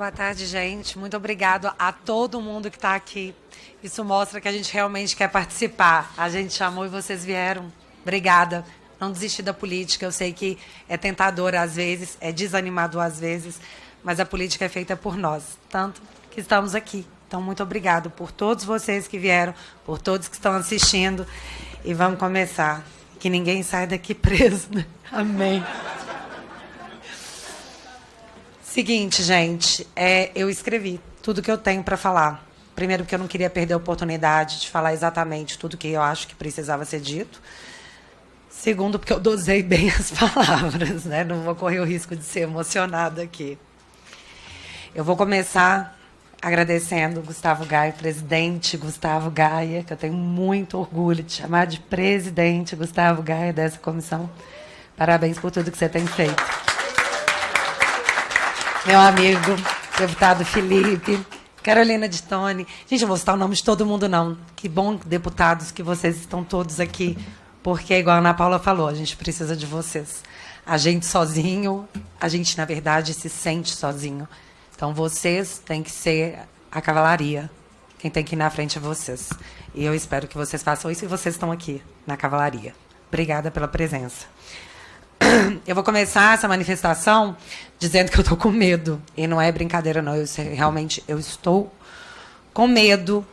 Boa tarde, gente. Muito obrigado a todo mundo que está aqui. Isso mostra que a gente realmente quer participar. A gente chamou e vocês vieram. Obrigada. Não desistir da política. Eu sei que é tentador às vezes, é desanimador às vezes, mas a política é feita por nós, tanto que estamos aqui. Então, muito obrigado por todos vocês que vieram, por todos que estão assistindo. E vamos começar. Que ninguém saia daqui preso, né? Amém. Seguinte, gente, eu escrevi tudo que eu tenho para falar. Primeiro, porque eu não queria perder a oportunidade de falar exatamente tudo que eu acho que precisava ser dito. Segundo, porque eu dosei bem as palavras, né? Não vou correr o risco de ser emocionada aqui. Eu vou começar agradecendo o Gustavo Gaia, presidente Gustavo Gaia, que eu tenho muito orgulho de chamar de presidente Gustavo Gaia dessa comissão. Parabéns por tudo que você tem feito. Meu amigo, deputado Felipe, Carolina de Tone. Gente, eu vou citar o nome de todo mundo, não. Que bom, deputados, que vocês estão todos aqui, porque, igual a Ana Paula falou, a gente precisa de vocês. A gente sozinho, a gente, na verdade, se sente sozinho. Então, vocês têm que ser a cavalaria. Quem tem que ir na frente é vocês. E eu espero que vocês façam isso e vocês estão aqui, na cavalaria. Obrigada pela presença. Eu vou começar essa manifestação dizendo que eu estou com medo. E não é brincadeira, não. Realmente, eu estou com medo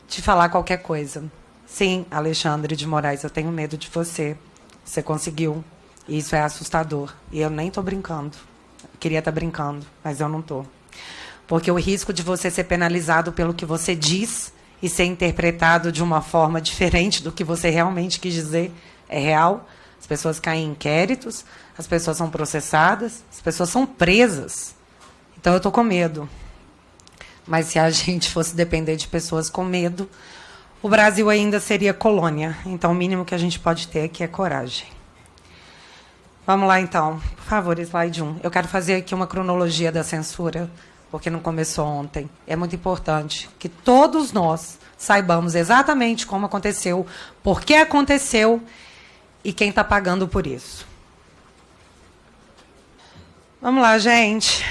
de falar qualquer coisa. Sim, Alexandre de Moraes, eu tenho medo de você. Você conseguiu. E isso é assustador. E eu nem estou brincando. Eu queria estar brincando, mas eu não estou. Porque o risco de você ser penalizado pelo que você diz e ser interpretado de uma forma diferente do que você realmente quis dizer é real. As pessoas caem em inquéritos, as pessoas são processadas, as pessoas são presas. Então, eu estou com medo. Mas se a gente fosse depender de pessoas com medo, o Brasil ainda seria colônia. Então, o mínimo que a gente pode ter aqui é coragem. Vamos lá, então. Por favor, slide 1. Eu quero fazer aqui uma cronologia da censura, porque não começou ontem. É muito importante que todos nós saibamos exatamente como aconteceu, por que aconteceu, e quem está pagando por isso. Vamos lá, gente.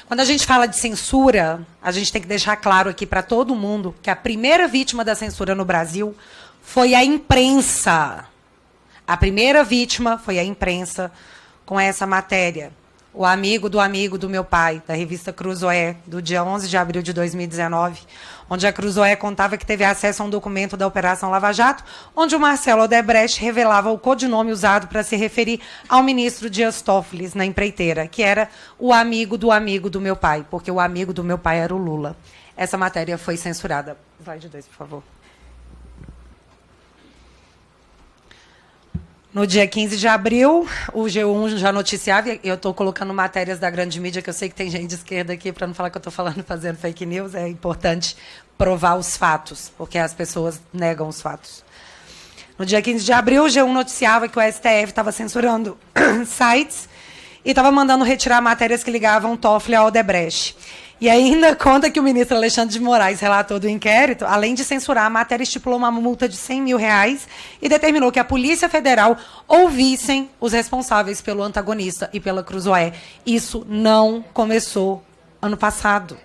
Quando a gente fala de censura, a gente tem que deixar claro aqui para todo mundo que a primeira vítima da censura no Brasil foi a imprensa. A primeira vítima foi a imprensa com essa matéria. O amigo do meu pai, da revista Cruzoé, do dia 11 de abril de 2019, onde a Cruzoé contava que teve acesso a um documento da Operação Lava Jato, onde o Marcelo Odebrecht revelava o codinome usado para se referir ao ministro Dias Toffoli na empreiteira, que era o amigo do meu pai, porque o amigo do meu pai era o Lula. Essa matéria foi censurada. Slide 2, por favor. No dia 15 de abril, o G1 já noticiava, e eu estou colocando matérias da grande mídia, que eu sei que tem gente de esquerda aqui, para não falar que eu estou falando fazendo fake news, é importante provar os fatos, porque as pessoas negam os fatos. No dia 15 de abril, o G1 noticiava que o STF estava censurando sites e estava mandando retirar matérias que ligavam Toffoli a Odebrecht. E ainda conta que o ministro Alexandre de Moraes, relator do inquérito, além de censurar a matéria, estipulou uma multa de R$100 mil e determinou que a Polícia Federal ouvissem os responsáveis pelo antagonista e pela Cruzoé. Isso não começou ano passado.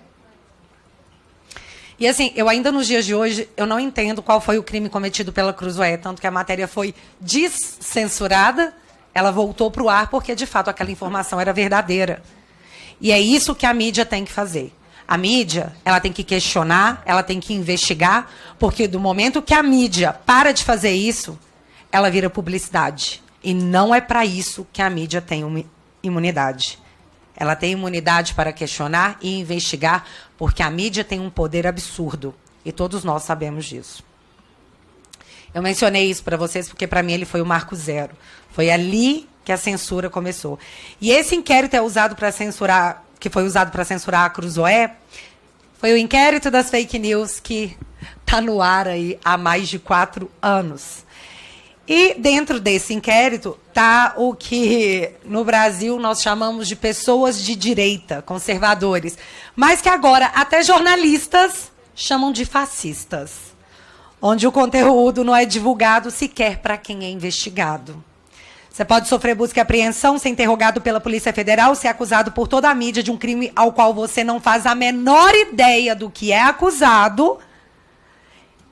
E, assim, eu ainda nos dias de hoje, eu não entendo qual foi o crime cometido pela Cruzoé, tanto que a matéria foi descensurada, ela voltou para o ar porque, de fato, aquela informação era verdadeira. E é isso que a mídia tem que fazer. A mídia, ela tem que questionar, ela tem que investigar, porque do momento que a mídia para de fazer isso, ela vira publicidade. E não é para isso que a mídia tem imunidade. Ela tem imunidade para questionar e investigar, porque a mídia tem um poder absurdo. E todos nós sabemos disso. Eu mencionei isso para vocês porque, para mim, ele foi o marco zero. Foi ali que a censura começou. E esse inquérito é usado para censurar, que foi usado para censurar a Cruzoé, foi o inquérito das fake news que está no ar aí há mais de 4 anos. E dentro desse inquérito está o que no Brasil nós chamamos de pessoas de direita, conservadores, mas que agora até jornalistas chamam de fascistas, onde o conteúdo não é divulgado sequer para quem é investigado. Você pode sofrer busca e apreensão, ser interrogado pela Polícia Federal, ser acusado por toda a mídia de um crime ao qual você não faz a menor ideia do que é acusado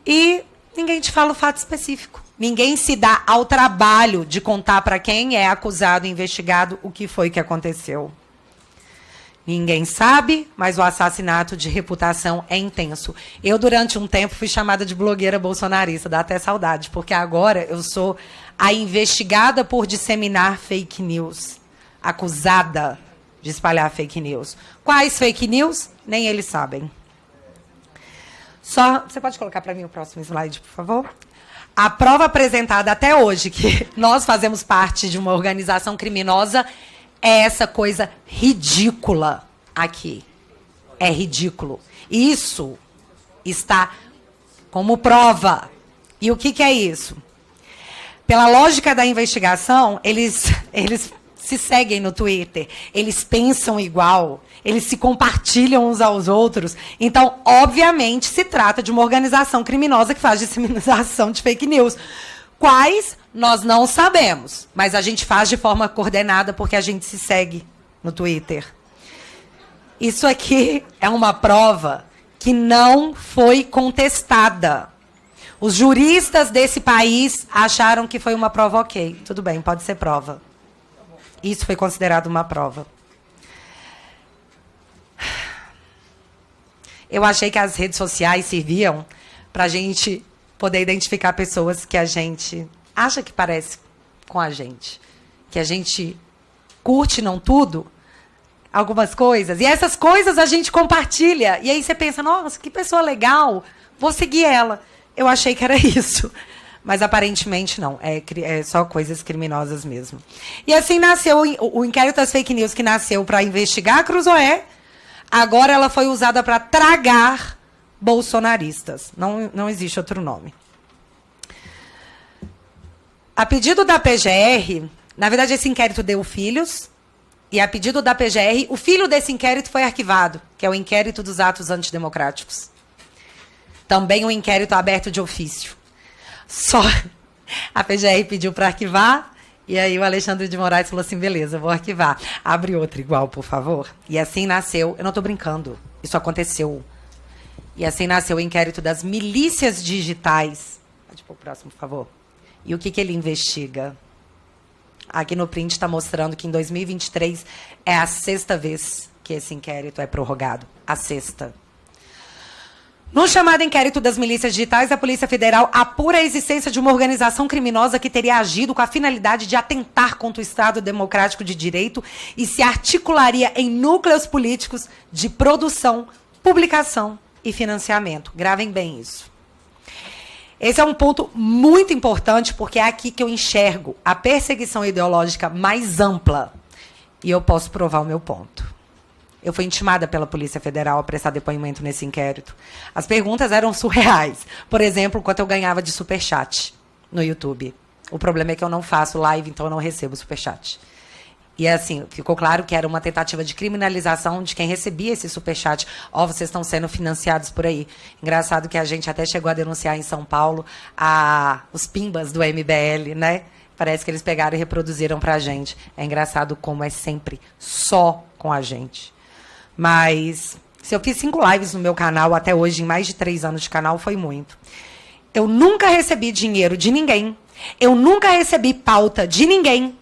e ninguém te fala o fato específico. Ninguém se dá ao trabalho de contar para quem é acusado e investigado o que foi que aconteceu. Ninguém sabe, mas o assassinato de reputação é intenso. Eu, durante um tempo, fui chamada de blogueira bolsonarista, dá até saudade, porque agora eu sou a investigada por disseminar fake news, acusada de espalhar fake news. Quais fake news? Nem eles sabem. Você pode colocar para mim o próximo slide, por favor? A prova apresentada até hoje, que nós fazemos parte de uma organização criminosa, é essa coisa ridícula aqui. É ridículo. Isso está como prova. E o que é isso? Pela lógica da investigação, eles se seguem no Twitter, eles pensam igual, eles se compartilham uns aos outros. Então, obviamente, se trata de uma organização criminosa que faz disseminação de fake news. Quais, nós não sabemos, mas a gente faz de forma coordenada porque a gente se segue no Twitter. Isso aqui é uma prova que não foi contestada. Os juristas desse país acharam que foi uma prova ok. Tudo bem, pode ser prova. Isso foi considerado uma prova. Eu achei que as redes sociais serviam para a gente poder identificar pessoas que a gente acha que parece com a gente. Que a gente curte, não tudo, algumas coisas. E essas coisas a gente compartilha. E aí você pensa, nossa, que pessoa legal, vou seguir ela. Eu achei que era isso. Mas, aparentemente, não. É só coisas criminosas mesmo. E assim nasceu o inquérito das fake news, que nasceu para investigar a Cruzoé. Agora ela foi usada para tragar bolsonaristas. Não existe outro nome. A pedido da PGR, na verdade, esse inquérito deu filhos. E a pedido da PGR, o filho desse inquérito foi arquivado, que é o inquérito dos atos antidemocráticos. Também um inquérito aberto de ofício. Só a PGR pediu para arquivar, e aí o Alexandre de Moraes falou assim, beleza, vou arquivar. Abre outro igual, por favor. E assim nasceu, eu não estou brincando, isso aconteceu. E assim nasceu o inquérito das milícias digitais. Pode pôr o próximo, por favor. E o que ele investiga? Aqui no print está mostrando que em 2023 é a 6ª vez que esse inquérito é prorrogado. A 6ª. No chamado inquérito das milícias digitais, a Polícia Federal apura a existência de uma organização criminosa que teria agido com a finalidade de atentar contra o Estado Democrático de Direito e se articularia em núcleos políticos de produção, publicação e financiamento. Gravem bem isso. Esse é um ponto muito importante, porque é aqui que eu enxergo a perseguição ideológica mais ampla. E eu posso provar o meu ponto. Eu fui intimada pela Polícia Federal a prestar depoimento nesse inquérito. As perguntas eram surreais. Por exemplo, quanto eu ganhava de superchat no YouTube. O problema é que eu não faço live, então eu não recebo superchat. E assim, ficou claro que era uma tentativa de criminalização de quem recebia esse superchat. Ó, vocês estão sendo financiados por aí. Engraçado que a gente até chegou a denunciar em São Paulo os pimbas do MBL, né? Parece que eles pegaram e reproduziram pra gente. É engraçado como é sempre só com a gente. Mas, se eu fiz 5 lives no meu canal até hoje, em mais de 3 anos de canal, foi muito. Eu nunca recebi dinheiro de ninguém. Eu nunca recebi pauta de ninguém.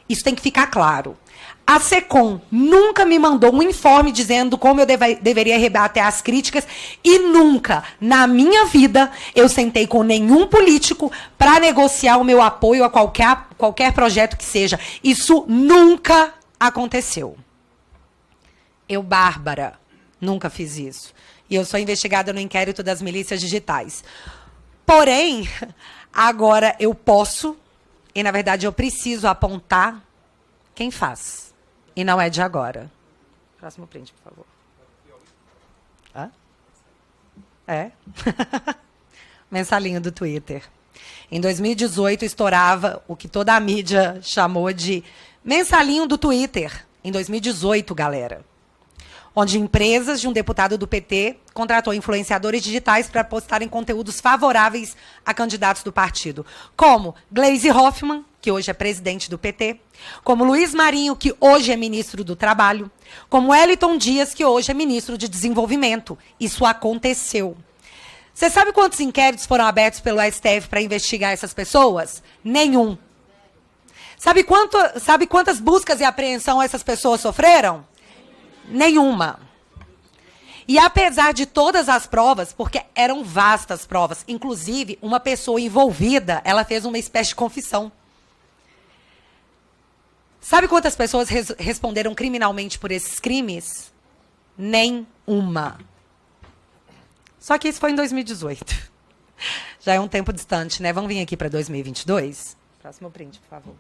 Isso tem que ficar claro. A SECOM nunca me mandou um informe dizendo como eu deveria rebater as críticas e nunca, na minha vida, eu sentei com nenhum político para negociar o meu apoio a qualquer projeto que seja. Isso nunca aconteceu. Eu, Bárbara, nunca fiz isso. E eu sou investigada no inquérito das milícias digitais. Porém, agora eu posso, e na verdade eu preciso apontar quem faz. E não é de agora. Próximo print, por favor. Hã? É? Mensalinho do Twitter. Em 2018, estourava o que toda a mídia chamou de mensalinho do Twitter. Em 2018, galera. Onde empresas de um deputado do PT contratou influenciadores digitais para postarem conteúdos favoráveis a candidatos do partido. Como Gleisi Hoffmann, que hoje é presidente do PT, como Luiz Marinho, que hoje é ministro do Trabalho, como Wellington Dias, que hoje é ministro de Desenvolvimento. Isso aconteceu. Você sabe quantos inquéritos foram abertos pelo STF para investigar essas pessoas? Nenhum. Sabe quantas buscas e apreensão essas pessoas sofreram? Nenhuma. E apesar de todas as provas, porque eram vastas provas, inclusive uma pessoa envolvida, ela fez uma espécie de confissão. Sabe quantas pessoas responderam criminalmente por esses crimes? Nenhuma. Só que isso foi em 2018. Já é um tempo distante, né? Vamos vir aqui para 2022? Próximo print, por favor.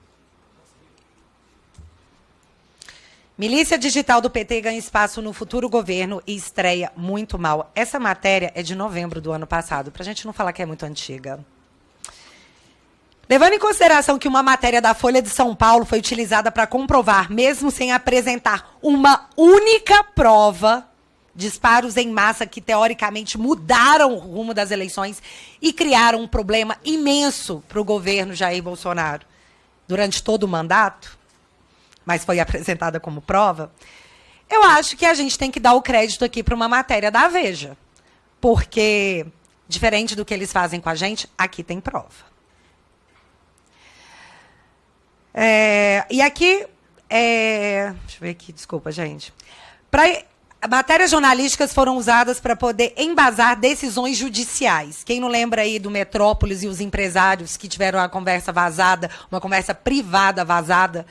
Milícia digital do PT ganha espaço no futuro governo e estreia muito mal. Essa matéria é de novembro do ano passado, para a gente não falar que é muito antiga. Levando em consideração que uma matéria da Folha de São Paulo foi utilizada para comprovar, mesmo sem apresentar uma única prova, disparos em massa que, teoricamente, mudaram o rumo das eleições e criaram um problema imenso para o governo Jair Bolsonaro durante todo o mandato, mas foi apresentada como prova, eu acho que a gente tem que dar o crédito aqui para uma matéria da Veja. Porque, diferente do que eles fazem com a gente, aqui tem prova. E aqui, deixa eu ver aqui, desculpa, gente. Matérias jornalísticas foram usadas para poder embasar decisões judiciais. Quem não lembra aí do Metrópolis e os empresários que tiveram uma conversa vazada, uma conversa privada vazada,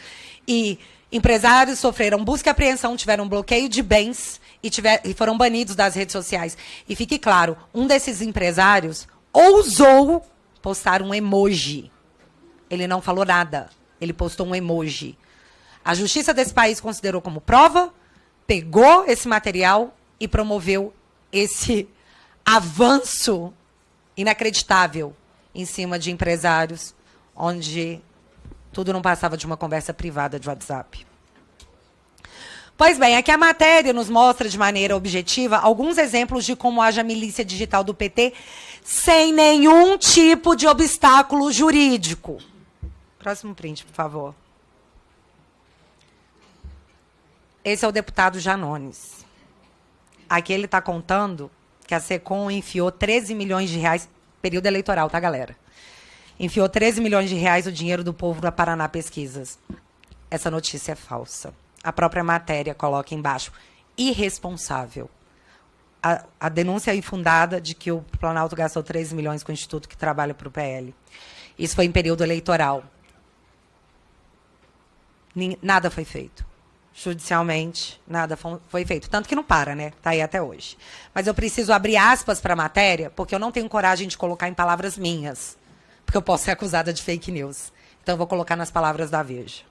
e empresários sofreram busca e apreensão, tiveram bloqueio de bens e foram banidos das redes sociais. E fique claro, um desses empresários ousou postar um emoji. Ele não falou nada, ele postou um emoji. A justiça desse país considerou como prova, pegou esse material e promoveu esse avanço inacreditável em cima de empresários, onde tudo não passava de uma conversa privada de WhatsApp. Pois bem, aqui a matéria nos mostra de maneira objetiva alguns exemplos de como age a milícia digital do PT sem nenhum tipo de obstáculo jurídico. Próximo print, por favor. Esse é o deputado Janones. Aqui ele está contando que a SECOM enfiou 13 milhões de reais, período eleitoral, tá, galera? Enfiou 13 milhões de reais o dinheiro do povo da Paraná Pesquisas. Essa notícia é falsa. A própria matéria coloca embaixo. Irresponsável. A denúncia é infundada de que o Planalto gastou 13 milhões com o instituto que trabalha para o PL. Isso foi em período eleitoral. Nada foi feito. Judicialmente, nada foi feito. Tanto que não para, né? Está aí até hoje. Mas eu preciso abrir aspas para a matéria, porque eu não tenho coragem de colocar em palavras minhas. Porque eu posso ser acusada de fake news. Então, eu vou colocar nas palavras da Veja.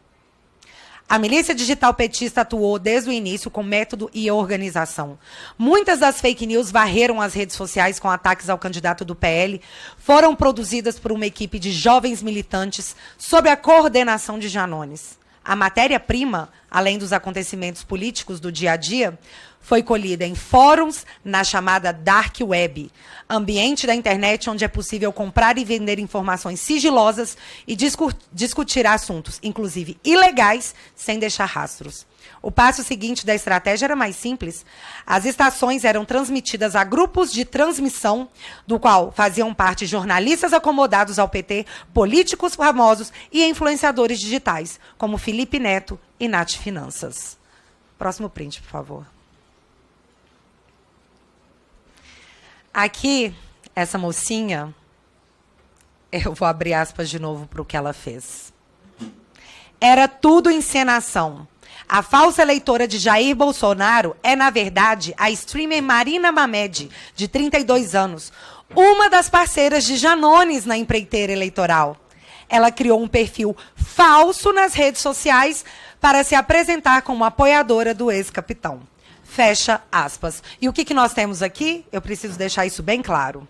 A milícia digital petista atuou desde o início com método e organização. Muitas das fake news varreram as redes sociais com ataques ao candidato do PL, foram produzidas por uma equipe de jovens militantes sob a coordenação de Janones. A matéria-prima, além dos acontecimentos políticos do dia a dia, foi colhida em fóruns na chamada Dark Web, ambiente da internet onde é possível comprar e vender informações sigilosas e discutir assuntos, inclusive ilegais, sem deixar rastros. O passo seguinte da estratégia era mais simples. As estações eram transmitidas a grupos de transmissão, do qual faziam parte jornalistas acomodados ao PT, políticos famosos e influenciadores digitais, como Felipe Neto e Nath Finanças. Próximo print, por favor. Aqui, essa mocinha, eu vou abrir aspas de novo para o que ela fez. Era tudo encenação. A falsa eleitora de Jair Bolsonaro é, na verdade, a streamer Marina Mamed, de 32 anos, uma das parceiras de Janones na empreiteira eleitoral. Ela criou um perfil falso nas redes sociais para se apresentar como apoiadora do ex-capitão. Fecha aspas. E o que nós temos aqui? Eu preciso deixar isso bem claro.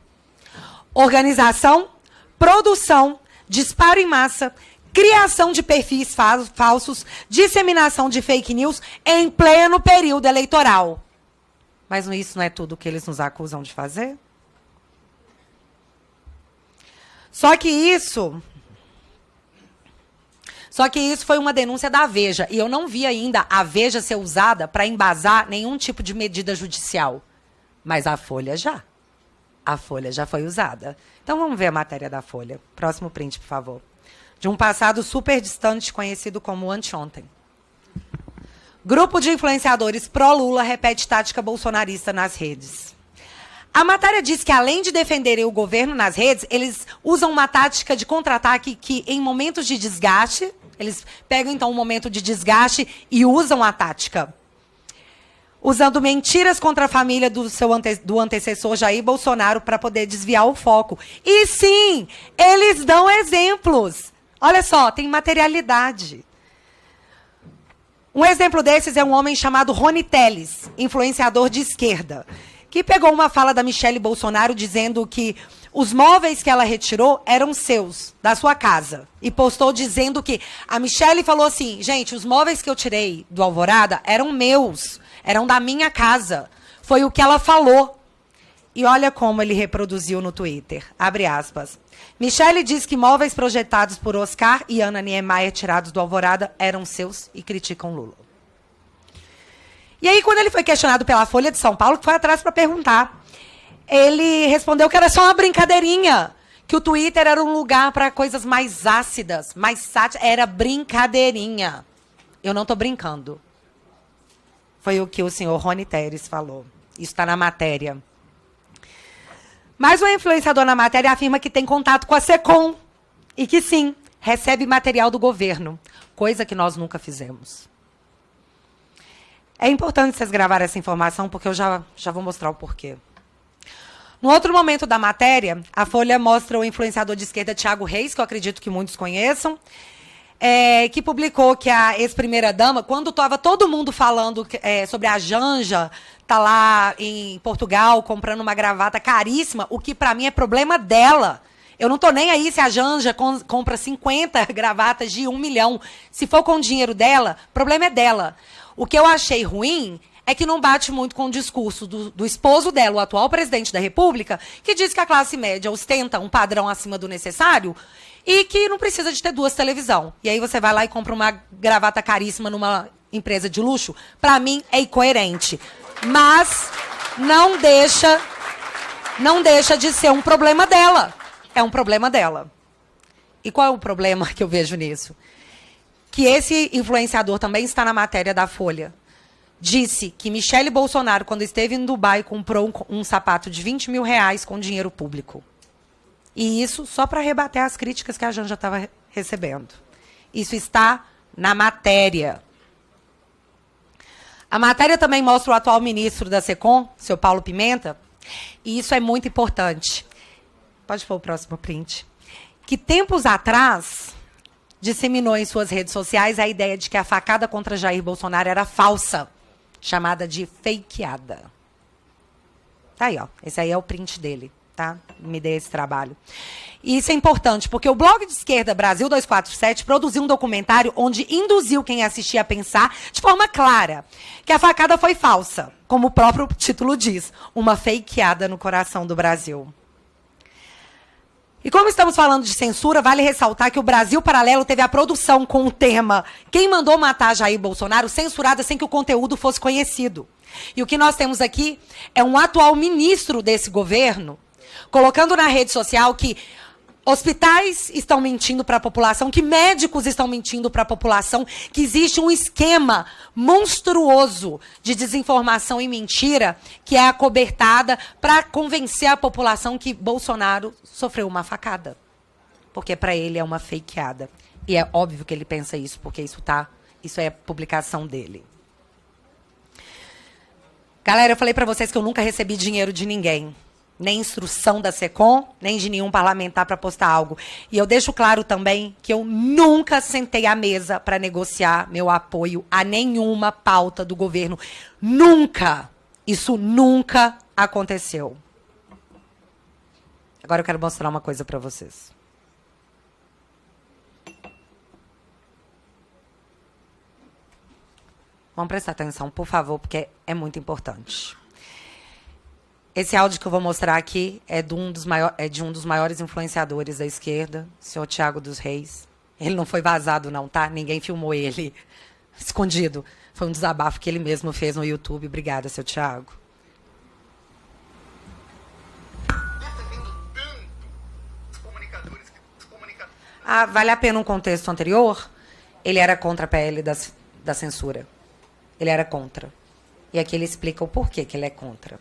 Organização, produção, disparo em massa, criação de perfis falsos, disseminação de fake news em pleno período eleitoral. Mas isso não é tudo que eles nos acusam de fazer? Só que isso Só que isso foi uma denúncia da Veja. E eu não vi ainda a Veja ser usada para embasar nenhum tipo de medida judicial. Mas a Folha já. A Folha já foi usada. Então vamos ver a matéria da Folha. Próximo print, por favor. De um passado super distante, conhecido como anteontem. Grupo de influenciadores pró-Lula repete tática bolsonarista nas redes. A matéria diz que, além de defenderem o governo nas redes, eles usam uma tática de contra-ataque que, em momentos de desgaste, eles pegam, então, um momento de desgaste e usam a tática. Usando mentiras contra a família do antecessor Jair Bolsonaro para poder desviar o foco. E, sim, eles dão exemplos. Olha só, tem materialidade. Um exemplo desses é um homem chamado Rony Telles, influenciador de esquerda, que pegou uma fala da Michelle Bolsonaro dizendo que os móveis que ela retirou eram seus, da sua casa. E postou dizendo que a Michelle falou assim, gente, os móveis que eu tirei do Alvorada eram meus, eram da minha casa. Foi o que ela falou. E olha como ele reproduziu no Twitter. Abre aspas. Michelle diz que móveis projetados por Oscar e Ana Niemeyer tirados do Alvorada eram seus e criticam Lula. E aí, quando ele foi questionado pela Folha de São Paulo, foi atrás para perguntar. Ele respondeu que era só uma brincadeirinha, que o Twitter era um lugar para coisas mais ácidas, mais sátiras. Era brincadeirinha. Eu não estou brincando. Foi o que o senhor Rony Telles falou. Isso está na matéria. Mas o influenciador na matéria afirma que tem contato com a SECOM e que, sim, recebe material do governo, coisa que nós nunca fizemos. É importante vocês gravarem essa informação, porque eu já vou mostrar o porquê. No outro momento da matéria, a Folha mostra o influenciador de esquerda Thiago Reis, que eu acredito que muitos conheçam, que publicou que a ex-primeira-dama, quando estava todo mundo falando sobre a Janja, tá lá em Portugal comprando uma gravata caríssima, o que para mim é problema dela. Eu não tô nem aí se a Janja compra 50 gravatas de 1 milhão. Se for com o dinheiro dela, o problema é dela. O que eu achei ruim é que não bate muito com o discurso do esposo dela, o atual presidente da República, que diz que a classe média ostenta um padrão acima do necessário e que não precisa de ter 2 televisões. E aí você vai lá e compra uma gravata caríssima numa empresa de luxo. Para mim, é incoerente. Mas não deixa de ser um problema dela. É um problema dela. E qual é o problema que eu vejo nisso? Que esse influenciador também está na matéria da Folha. Disse que Michelle Bolsonaro, quando esteve em Dubai, comprou um sapato de 20 mil reais com dinheiro público. E isso só para rebater as críticas que a Janja estava recebendo. Isso está na matéria. A matéria também mostra o atual ministro da SECOM, seu Paulo Pimenta, e isso é muito importante. Pode pôr o próximo print. Que tempos atrás disseminou em suas redes sociais a ideia de que a facada contra Jair Bolsonaro era falsa, chamada de fakeada. Tá aí, ó. Esse aí é o print dele, tá? Me dei esse trabalho. E isso é importante, porque o blog de esquerda Brasil 247 produziu um documentário onde induziu quem assistia a pensar, de forma clara, que a facada foi falsa, como o próprio título diz, uma fakeada no coração do Brasil. E como estamos falando de censura, vale ressaltar que o Brasil Paralelo teve a produção com o tema Quem Mandou Matar Jair Bolsonaro censurada sem que o conteúdo fosse conhecido. E o que nós temos aqui é um atual ministro desse governo colocando na rede social que hospitais estão mentindo para a população, que médicos estão mentindo para a população, que existe um esquema monstruoso de desinformação e mentira que é acobertada para convencer a população que Bolsonaro sofreu uma facada. Porque para ele é uma fakeada. E é óbvio que ele pensa isso, porque isso é publicação dele. Galera, eu falei para vocês que eu nunca recebi dinheiro de ninguém. Nem instrução da SECOM, nem de nenhum parlamentar para postar algo. E eu deixo claro também que eu nunca sentei à mesa para negociar meu apoio a nenhuma pauta do governo. Nunca! Isso nunca aconteceu. Agora eu quero mostrar uma coisa para vocês. Vamos prestar atenção, por favor, porque é muito importante. Esse áudio que eu vou mostrar aqui é de um dos maiores influenciadores da esquerda, o senhor Thiago dos Reis. Ele não foi vazado, não, tá? Ninguém filmou ele escondido. Foi um desabafo que ele mesmo fez no YouTube. Obrigada, seu Thiago. Ah, vale a pena um contexto anterior? Ele era contra a PL da censura. Ele era contra. E aqui ele explica o porquê que ele é contra.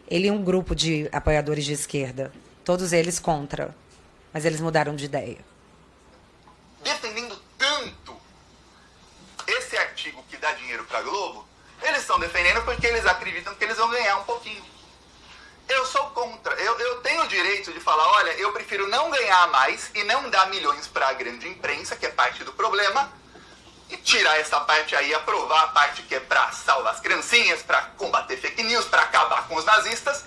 Ele e um grupo de apoiadores de esquerda, todos eles contra, mas eles mudaram de ideia. Defendendo tanto esse artigo que dá dinheiro para a Globo, eles estão defendendo porque eles acreditam que eles vão ganhar um pouquinho. Eu sou contra. Eu tenho o direito de falar, olha, eu prefiro não ganhar mais e não dar milhões para a grande imprensa, que é parte do problema, e tirar essa parte aí, aprovar a parte que é para salvar as criancinhas, para combater fake news, para acabar com os nazistas,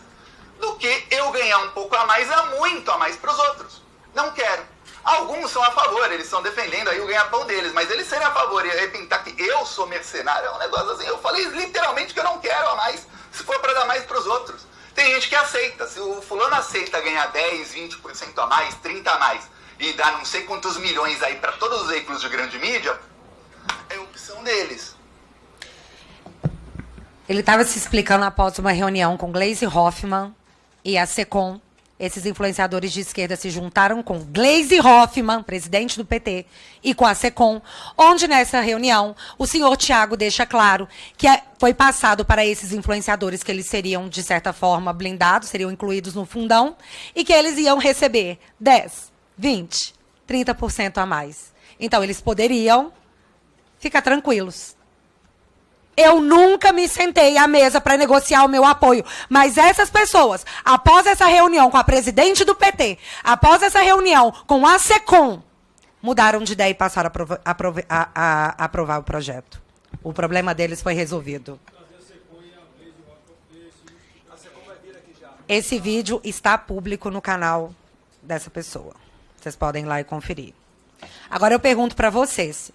do que eu ganhar um pouco a mais, muito a mais para os outros. Não quero. Alguns são a favor, eles estão defendendo aí o ganha-pão deles, mas eles serem a favor e aí pintar que eu sou mercenário é um negócio assim. Eu falei literalmente que eu não quero a mais, se for para dar mais para os outros. Tem gente que aceita. Se o fulano aceita ganhar 10, 20% a mais, 30% a mais, e dar não sei quantos milhões aí para todos os veículos de grande mídia, é opção deles. Ele estava se explicando após uma reunião com Gleisi Hoffmann e a SECOM. Esses influenciadores de esquerda se juntaram com Gleisi Hoffmann, presidente do PT, e com a SECOM, onde nessa reunião o senhor Thiago deixa claro que foi passado para esses influenciadores que eles seriam, de certa forma, blindados, seriam incluídos no fundão, e que eles iam receber 10, 20, 30% a mais. Então, eles poderiam ficar tranquilos. Eu nunca me sentei à mesa para negociar o meu apoio. Mas essas pessoas, após essa reunião com a presidente do PT, após essa reunião com a SECOM, mudaram de ideia e passaram a aprovar o projeto. O problema deles foi resolvido. Esse vídeo está público no canal dessa pessoa. Vocês podem ir lá e conferir. Agora eu pergunto para vocês.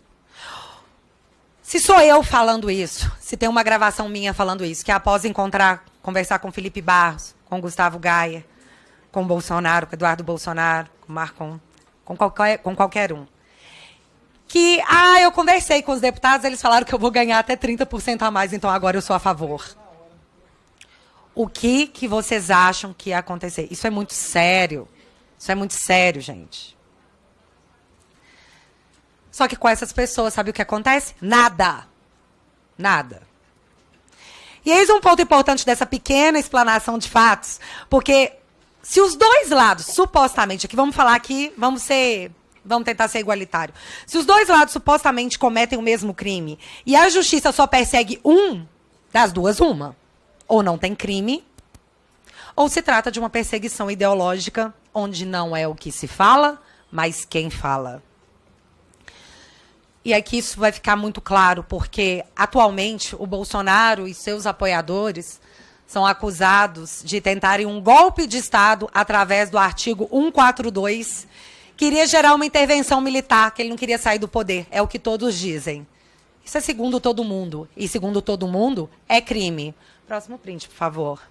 Se sou eu falando isso, se tem uma gravação minha falando isso, que após conversar com Felipe Barros, com Gustavo Gaia, com Bolsonaro, com Eduardo Bolsonaro, com Marcon, com qualquer um, que, eu conversei com os deputados, eles falaram que eu vou ganhar até 30% a mais, então agora eu sou a favor. O que vocês acham que ia acontecer? Isso é muito sério. Isso é muito sério, gente. Só que com essas pessoas, sabe o que acontece? Nada. Nada. E eis um ponto importante dessa pequena explanação de fatos, porque se os dois lados, supostamente, aqui vamos falar aqui, vamos tentar ser igualitário. Se os dois lados supostamente cometem o mesmo crime e a justiça só persegue um, das duas, uma. Ou não tem crime, ou se trata de uma perseguição ideológica, onde não é o que se fala, mas quem fala. E aqui isso vai ficar muito claro, porque atualmente o Bolsonaro e seus apoiadores são acusados de tentarem um golpe de Estado através do artigo 142, que iria gerar uma intervenção militar, que ele não queria sair do poder. É o que todos dizem. Isso é segundo todo mundo. E segundo todo mundo, é crime. Próximo print, por favor.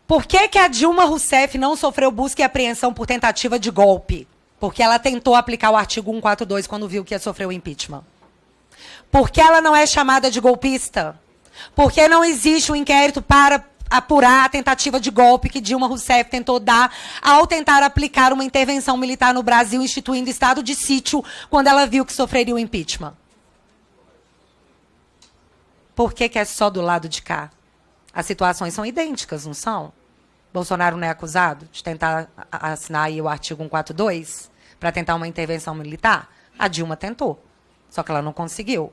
Por que a Dilma Rousseff não sofreu busca e apreensão por tentativa de golpe? Porque ela tentou aplicar o artigo 142 quando viu que ia sofrer o impeachment. Por que ela não é chamada de golpista? Porque não existe um inquérito para apurar a tentativa de golpe que Dilma Rousseff tentou dar ao tentar aplicar uma intervenção militar no Brasil, instituindo estado de sítio, quando ela viu que sofreria o impeachment. Por que é só do lado de cá? As situações são idênticas, não são? Bolsonaro não é acusado de tentar assinar aí o artigo 142 para tentar uma intervenção militar? A Dilma tentou, só que ela não conseguiu.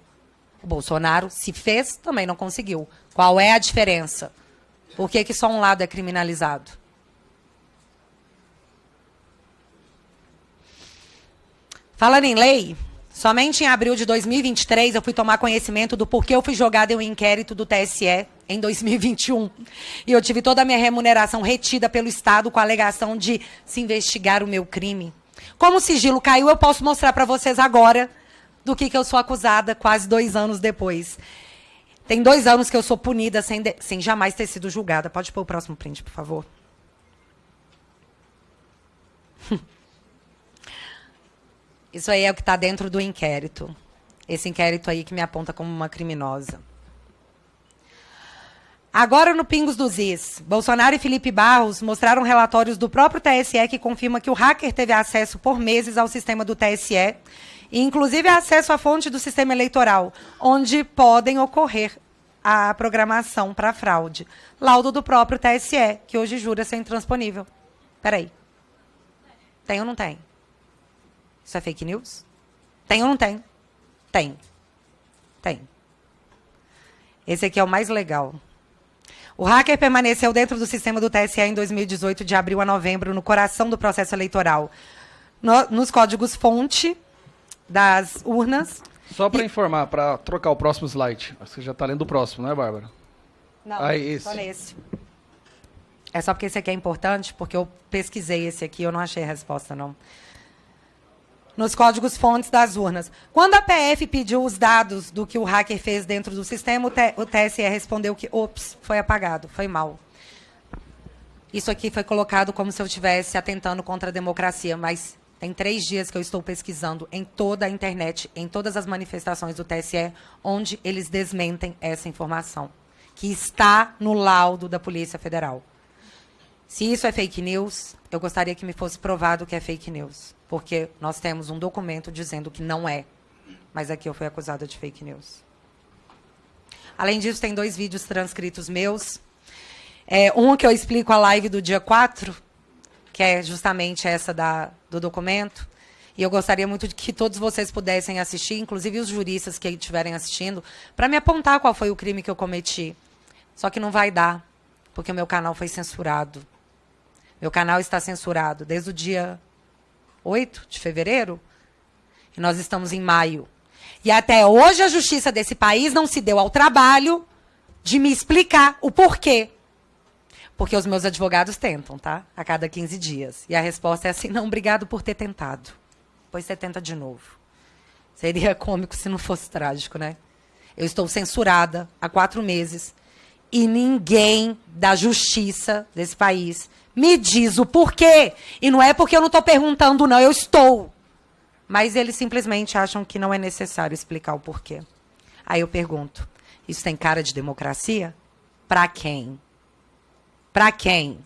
O Bolsonaro, se fez, também não conseguiu. Qual é a diferença? Por que só um lado é criminalizado? Falando em lei, somente em abril de 2023 eu fui tomar conhecimento do porquê eu fui jogada em um inquérito do TSE em 2021. E eu tive toda a minha remuneração retida pelo Estado com a alegação de se investigar o meu crime. Como o sigilo caiu, eu posso mostrar para vocês agora do que eu sou acusada quase 2 anos depois. Tem 2 anos que eu sou punida sem jamais ter sido julgada. Pode pôr o próximo print, por favor. Isso aí é o que está dentro do inquérito. Esse inquérito aí que me aponta como uma criminosa. Agora, no Pingos dos Is, Bolsonaro e Felipe Barros mostraram relatórios do próprio TSE que confirma que o hacker teve acesso por meses ao sistema do TSE, e inclusive acesso à fonte do sistema eleitoral, onde podem ocorrer a programação para fraude. Laudo do próprio TSE, que hoje jura ser intransponível. Peraí. Tem ou não tem? Isso é fake news? Tem ou não tem? Tem. Tem. Esse aqui é o mais legal. O hacker permaneceu dentro do sistema do TSE em 2018, de abril a novembro, no coração do processo eleitoral. Nos códigos-fonte das urnas. Só para informar, para trocar o próximo slide. Você já está lendo o próximo, não é, Bárbara? Não, esse. só nesse. É só porque esse aqui é importante, porque eu pesquisei esse aqui, eu não achei a resposta, não. Nos códigos-fontes das urnas. Quando a PF pediu os dados do que o hacker fez dentro do sistema, o TSE respondeu que, ops, foi apagado, foi mal. Isso aqui foi colocado como se eu estivesse atentando contra a democracia, mas tem 3 dias que eu estou pesquisando em toda a internet, em todas as manifestações do TSE, onde eles desmentem essa informação, que está no laudo da Polícia Federal. Se isso é fake news, eu gostaria que me fosse provado que é fake news, porque nós temos um documento dizendo que não é, mas aqui eu fui acusada de fake news. Além disso, tem 2 vídeos transcritos meus. Um que eu explico a live do dia 4, que é justamente essa do documento, e eu gostaria muito de que todos vocês pudessem assistir, inclusive os juristas que estiverem assistindo, para me apontar qual foi o crime que eu cometi. Só que não vai dar, porque o meu canal foi censurado. Meu canal está censurado desde o dia 8 de fevereiro, e nós estamos em maio. E até hoje a justiça desse país não se deu ao trabalho de me explicar o porquê. Porque os meus advogados tentam, tá? A cada 15 dias. E a resposta é assim, não, obrigado por ter tentado. Pois você tenta de novo. Seria cômico se não fosse trágico, né? Eu estou censurada há 4 meses e ninguém da justiça desse país me diz o porquê. E não é porque eu não estou perguntando, não, eu estou. Mas eles simplesmente acham que não é necessário explicar o porquê. Aí eu pergunto, isso tem cara de democracia? Para quem? Para quem?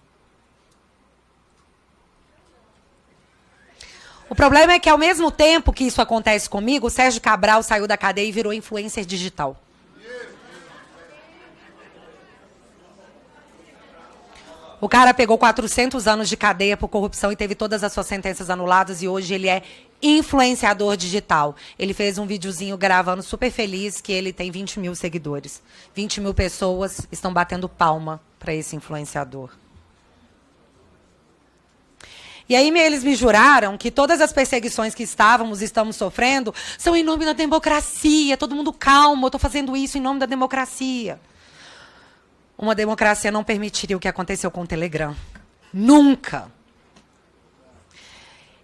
O problema é que, ao mesmo tempo que isso acontece comigo, o Sérgio Cabral saiu da cadeia e virou influencer digital. O cara pegou 400 anos de cadeia por corrupção e teve todas as suas sentenças anuladas e hoje ele é influenciador digital. Ele fez um videozinho gravando super feliz que ele tem 20 mil seguidores. 20 mil pessoas estão batendo palma para esse influenciador. E aí eles me juraram que todas as perseguições que estamos sofrendo são em nome da democracia. Todo mundo calmo, eu estou fazendo isso em nome da democracia. Uma democracia não permitiria o que aconteceu com o Telegram. Nunca.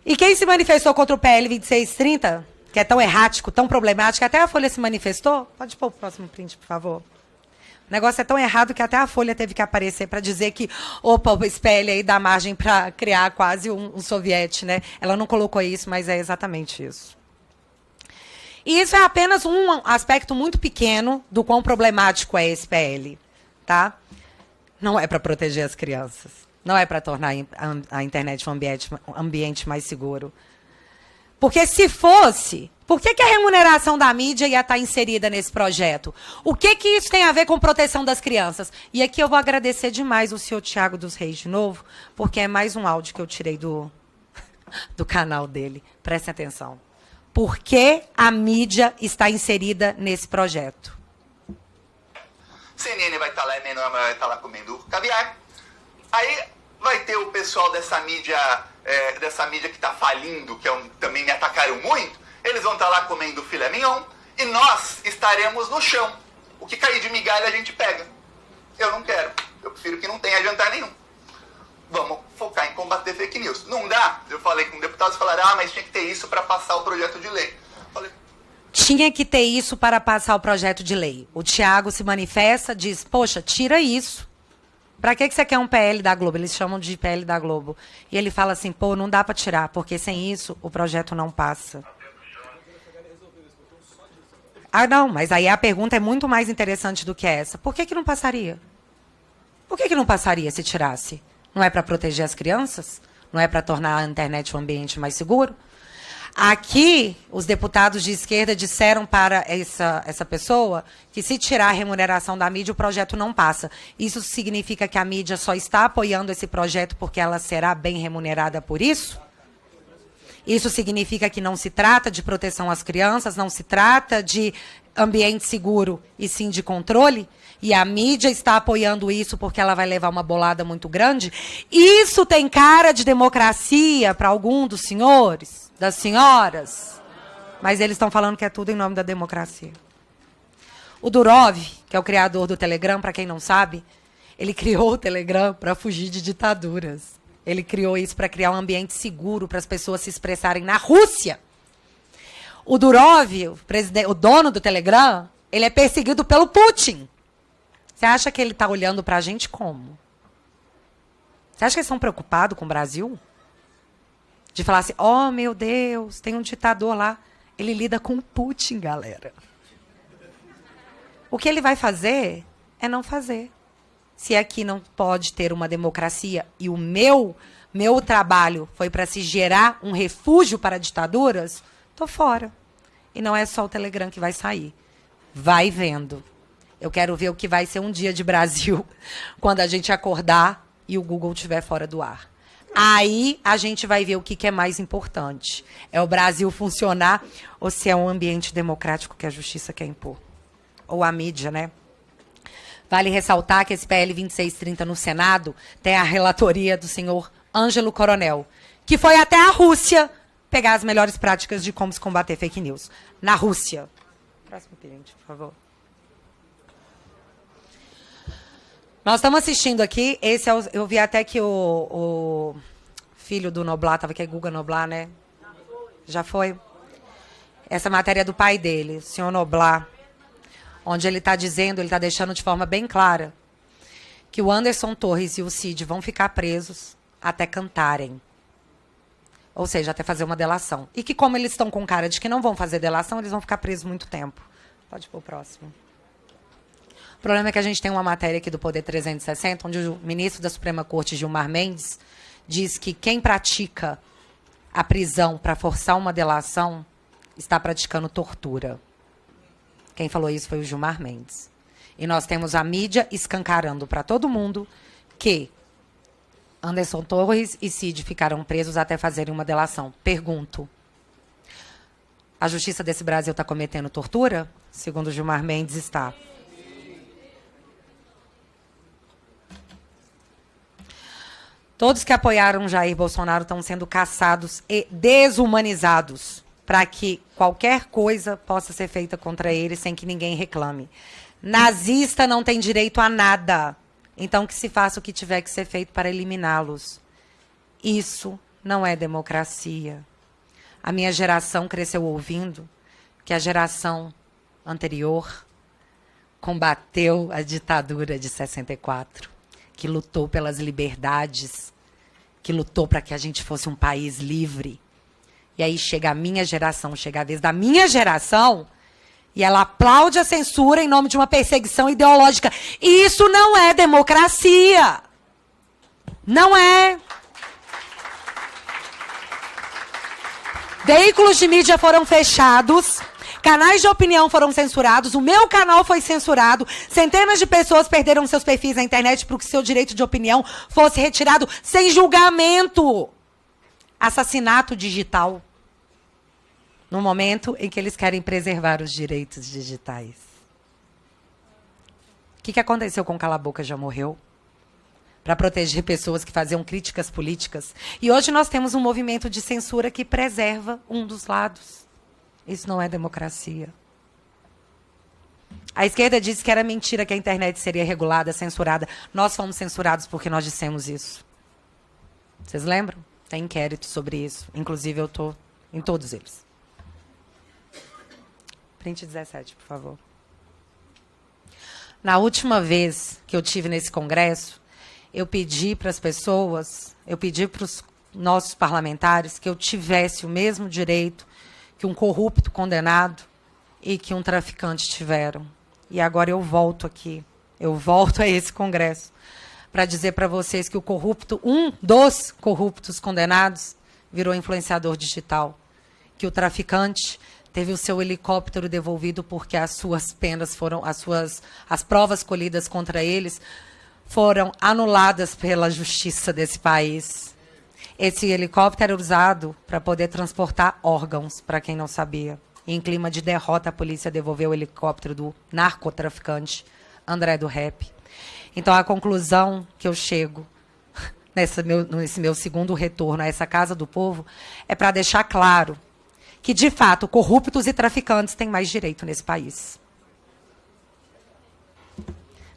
E quem se manifestou contra o PL 2630, que é tão errático, tão problemático, até a Folha se manifestou? Pode pôr o próximo print, por favor. O negócio é tão errado que até a Folha teve que aparecer para dizer que, opa, esse PL aí dá margem para criar quase um soviete, né? Ela não colocou isso, mas é exatamente isso. E isso é apenas um aspecto muito pequeno do quão problemático é esse PL. Tá? Não é para proteger as crianças. Não é para tornar a internet um ambiente mais seguro. Porque se fosse, por que a remuneração da mídia ia estar inserida nesse projeto? O que isso tem a ver com proteção das crianças? E aqui eu vou agradecer demais o senhor Tiago dos Reis de novo, porque é mais um áudio que eu tirei do canal dele. Prestem atenção. Por que a mídia está inserida nesse projeto? CNN vai estar lá, Menor vai estar lá comendo caviar. Aí vai ter o pessoal dessa mídia que está falindo, que também me atacaram muito. Eles vão estar lá comendo filé mignon e nós estaremos no chão. O que cair de migalha a gente pega. Eu não quero. Eu prefiro que não tenha jantar nenhum. Vamos focar em combater fake news. Não dá? Eu falei com deputados, falaram, mas tinha que ter isso para passar o projeto de lei. Falei, tinha que ter isso para passar o projeto de lei. O Tiago se manifesta, diz, poxa, tira isso. Para que você quer um PL da Globo? Eles chamam de PL da Globo. E ele fala assim, pô, não dá para tirar, porque sem isso o projeto não passa. Ah, não, mas aí a pergunta é muito mais interessante do que essa. Por que não passaria? Por que não passaria se tirasse? Não é para proteger as crianças? Não é para tornar a internet um ambiente mais seguro? Aqui, os deputados de esquerda disseram para essa pessoa que se tirar a remuneração da mídia, o projeto não passa. Isso significa que a mídia só está apoiando esse projeto porque ela será bem remunerada por isso? Isso significa que não se trata de proteção às crianças, não se trata de ambiente seguro, e sim de controle? E a mídia está apoiando isso porque ela vai levar uma bolada muito grande? Isso tem cara de democracia para algum dos senhores, das senhoras? Mas eles estão falando que é tudo em nome da democracia. O Durov, que é o criador do Telegram, para quem não sabe, ele criou o Telegram para fugir de ditaduras. Ele criou isso para criar um ambiente seguro para as pessoas se expressarem na Rússia. O Durov, o dono do Telegram, ele é perseguido pelo Putin. Você acha que ele está olhando para a gente como? Você acha que eles estão preocupados com o Brasil? De falar assim, oh, meu Deus, tem um ditador lá. Ele lida com o Putin, galera. O que ele vai fazer é não fazer. Se aqui não pode ter uma democracia e o meu trabalho foi para se gerar um refúgio para ditaduras, estou fora. E não é só o Telegram que vai sair. Vai vendo. Eu quero ver o que vai ser um dia de Brasil quando a gente acordar e o Google estiver fora do ar. Aí a gente vai ver o que é mais importante. É o Brasil funcionar ou se é um ambiente democrático que a justiça quer impor. Ou a mídia, né? Vale ressaltar que esse PL 2630 no Senado tem a relatoria do senhor Ângelo Coronel, que foi até a Rússia pegar as melhores práticas de como se combater fake news. Na Rússia. Próximo cliente, por favor. Nós estamos assistindo aqui, esse é eu vi até que o filho do Noblar, estava aqui, Guga Noblar, né? Já foi? Essa matéria é do pai dele, o senhor Noblar, onde ele está dizendo, ele está deixando de forma bem clara, que o Anderson Torres e o Cid vão ficar presos até cantarem. Ou seja, até fazer uma delação. E que como eles estão com cara de que não vão fazer delação, eles vão ficar presos muito tempo. Pode ir para o próximo. O problema é que a gente tem uma matéria aqui do Poder 360, onde o ministro da Suprema Corte, Gilmar Mendes, diz que quem pratica a prisão para forçar uma delação está praticando tortura. Quem falou isso foi o Gilmar Mendes. E nós temos a mídia escancarando para todo mundo que Anderson Torres e Cid ficaram presos até fazerem uma delação. Pergunto, a justiça desse Brasil está cometendo tortura? Segundo o Gilmar Mendes, está. Todos que apoiaram Jair Bolsonaro estão sendo caçados e desumanizados para que qualquer coisa possa ser feita contra eles sem que ninguém reclame. Nazista não tem direito a nada. Então que se faça o que tiver que ser feito para eliminá-los. Isso não é democracia. A minha geração cresceu ouvindo que a geração anterior combateu a ditadura de 64, que lutou pelas liberdades, que lutou para que a gente fosse um país livre. E aí chega a minha geração, chega a vez da minha geração, e ela aplaude a censura em nome de uma perseguição ideológica. E isso não é democracia. Não é. Veículos de mídia foram fechados, canais de opinião foram censurados, o meu canal foi censurado, centenas de pessoas perderam seus perfis na internet para que seu direito de opinião fosse retirado sem julgamento. Assassinato digital. No momento em que eles querem preservar os direitos digitais. O que aconteceu com Cala a Boca Já Morreu? Para proteger pessoas que faziam críticas políticas. E hoje nós temos um movimento de censura que preserva um dos lados. Isso não é democracia. A esquerda disse que era mentira que a internet seria regulada, censurada. Nós fomos censurados porque nós dissemos isso. Vocês lembram? Tem inquérito sobre isso. Inclusive, eu estou em todos eles. Print 17, por favor. Na última vez que eu tive nesse congresso, eu pedi para as pessoas, eu pedi para os nossos parlamentares que eu tivesse o mesmo direito que um corrupto condenado e que um traficante tiveram. E agora eu volto aqui, eu volto a esse congresso para dizer para vocês que o corrupto, um dos corruptos condenados, virou influenciador digital, que o traficante teve o seu helicóptero devolvido porque as suas penas foram, as provas colhidas contra eles foram anuladas pela justiça desse país. Esse helicóptero era usado para poder transportar órgãos, para quem não sabia. Em clima de derrota, a polícia devolveu o helicóptero do narcotraficante André do Rap. Então, a conclusão que eu chego nesse meu segundo retorno a essa Casa do Povo é para deixar claro que, de fato, corruptos e traficantes têm mais direito nesse país.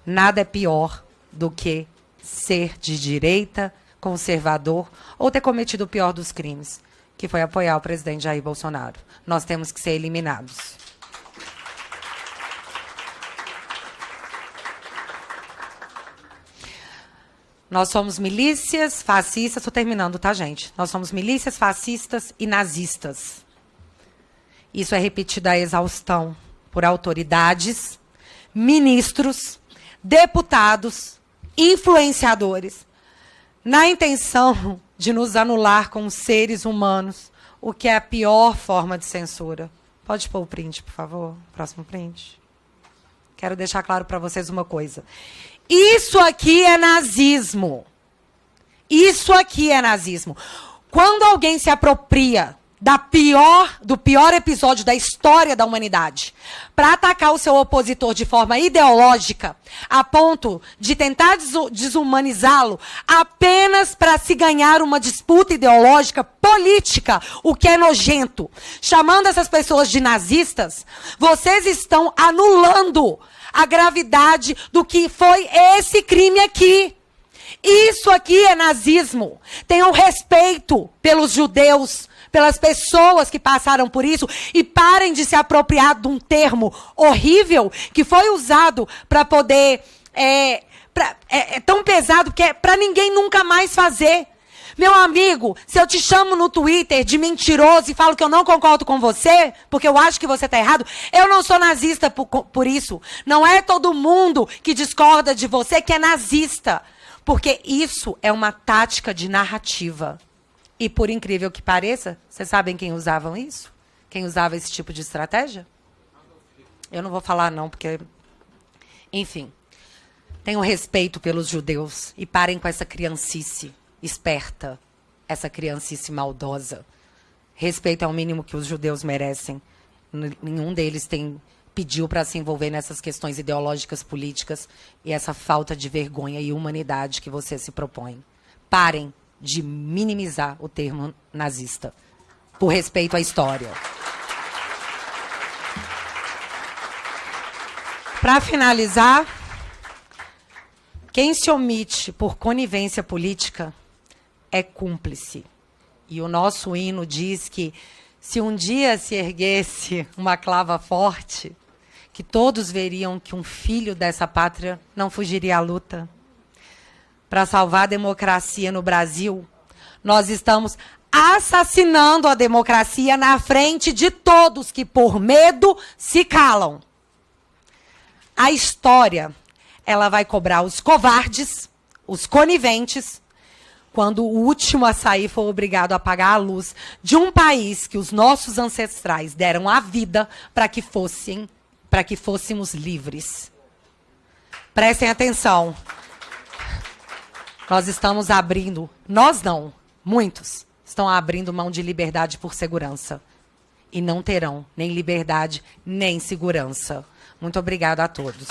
Nada é pior do que ser de direita, conservador, ou ter cometido o pior dos crimes, que foi apoiar o presidente Jair Bolsonaro. Nós temos que ser eliminados. Nós somos milícias fascistas, estou terminando, tá, gente? Nós somos milícias fascistas e nazistas. Isso é repetido à exaustão por autoridades, ministros, deputados, influenciadores, na intenção de nos anular como seres humanos, o que é a pior forma de censura. Pode pôr o print, por favor? Próximo print. Quero deixar claro para vocês uma coisa. Isso aqui é nazismo. Isso aqui é nazismo. Quando alguém se apropria do pior episódio da história da humanidade para atacar o seu opositor de forma ideológica, a ponto de tentar desumanizá-lo apenas para se ganhar uma disputa ideológica política, o que é nojento, chamando essas pessoas de nazistas, vocês estão anulando a gravidade do que foi esse crime aqui. Isso aqui é nazismo. Tenham respeito pelos judeus, pelas pessoas que passaram por isso, e parem de se apropriar de um termo horrível que foi usado para poder... É tão pesado que é para ninguém nunca mais fazer. Meu amigo, se eu te chamo no Twitter de mentiroso e falo que eu não concordo com você, porque eu acho que você está errado, eu não sou nazista por isso. Não é todo mundo que discorda de você que é nazista. Porque isso é uma tática de narrativa. E, por incrível que pareça, vocês sabem quem usavam isso? Quem usava esse tipo de estratégia? Eu não vou falar, não, porque... Enfim. Tenham respeito pelos judeus e parem com essa criancice esperta, essa criancice maldosa. Respeito é o mínimo que os judeus merecem. Nenhum deles pediu para se envolver nessas questões ideológicas, políticas e essa falta de vergonha e humanidade que você se propõe. Parem de minimizar o termo nazista, por respeito à história. Para finalizar, quem se omite por conivência política é cúmplice. E o nosso hino diz que se um dia se erguesse uma clava forte, que todos veriam que um filho dessa pátria não fugiria à luta. Para salvar a democracia no Brasil, nós estamos assassinando a democracia na frente de todos que, por medo, se calam. A história, ela vai cobrar os covardes, os coniventes, quando o último a sair for obrigado a apagar a luz de um país que os nossos ancestrais deram a vida para que fôssemos livres. Prestem atenção. Nós estamos abrindo, nós não, muitos estão abrindo mão de liberdade por segurança. E não terão nem liberdade, nem segurança. Muito obrigada a todos.